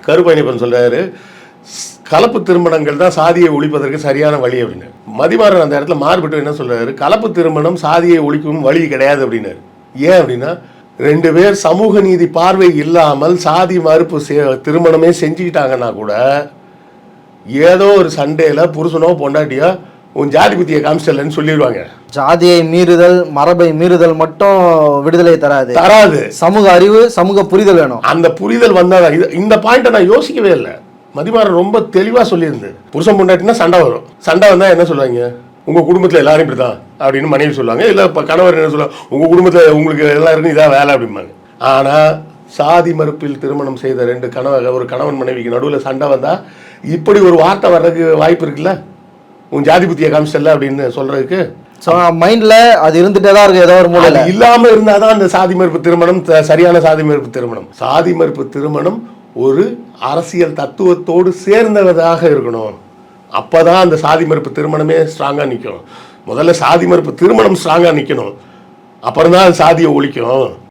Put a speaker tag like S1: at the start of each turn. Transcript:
S1: கருப்பயணிப்பன் சொல்றாரு, கலப்பு திருமணங்கள் தான் சாதியை ஒழிப்பதற்கு சரியான வழி அப்படின்னு. மதிமாறன் அந்த இடத்துல மாறுபட்டு என்ன சொல்றாரு, கலப்பு திருமணம் சாதியை ஒழிக்கும் வழி கிடையாது அப்படின்னாரு. ஏன் அப்படின்னா, 2 பேர் சமூக நீதி பார்வை இல்லாமல் சாதி மறுப்பு திருமணமே செஞ்சுக்கிட்டாங்கன்னா கூட ஏதோ ஒரு சண்டேல புருஷனோ பொண்டாட்டியோ உன் ஜாதி புத்தியை காமிச்சலன்னு சொல்லிடுவாங்க.
S2: ஜாதியை மீறுதல், மரபை மீறுதல் மட்டும் விடுதலை தராது. சமூக அறிவு, சமூக புரிதல் வேணும். அந்த புரிதல் வந்தாதான். இந்த பாயிண்ட்டை நான் யோசிக்கவே இல்லை. மதிமாறன் ரொம்ப தெளிவா சொல்லியிருந்து, புருஷன் பொண்டாட்டினா சண்டை வரும். சண்டை வந்தா என்ன சொல்லுவாங்க, உங்க குடும்பத்துல எல்லாரும் இப்படிதான் அப்படின்னு மனைவி சொல்லுவாங்க. இல்ல இப்ப கணவர் என்ன சொல்லுவாங்க, உங்க குடும்பத்துல உங்களுக்கு எல்லாருக்கும் இதான் வேலை அப்படிம்பாங்க. ஆனா சாதி மறுப்பில் திருமணம் செய்த 2 ஒரு கணவன் மனைவிக்கு நடுவில் சண்டை வந்தா இப்படி ஒரு வார்த்தை வர்றதுக்கு வாய்ப்பு இருக்குல்ல, உன் ஜாதி புத்தியை காமிச்சல அப்படின்னு சொல்றதுக்கு. மைண்ட்ல அது இருந்துட்டே தான் இருக்கு. ஏதோ ஒரு மூலையில
S1: இல்லாம இருந்தாதான் அந்த சாதி மறுப்பு திருமணம் சரியான சாதி மறுப்பு திருமணம். சாதி மறுப்பு திருமணம் ஒரு அரசியல் தத்துவத்தோடு சேர்ந்ததாக இருக்கணும். அப்பதான் அந்த சாதி மறுப்பு திருமணமே ஸ்ட்ராங்கா நிற்கும். முதல்ல சாதி மறுப்பு திருமணம் ஸ்ட்ராங்கா நிற்கணும், அப்புறம் தான் சாதியை ஒழிக்கும்.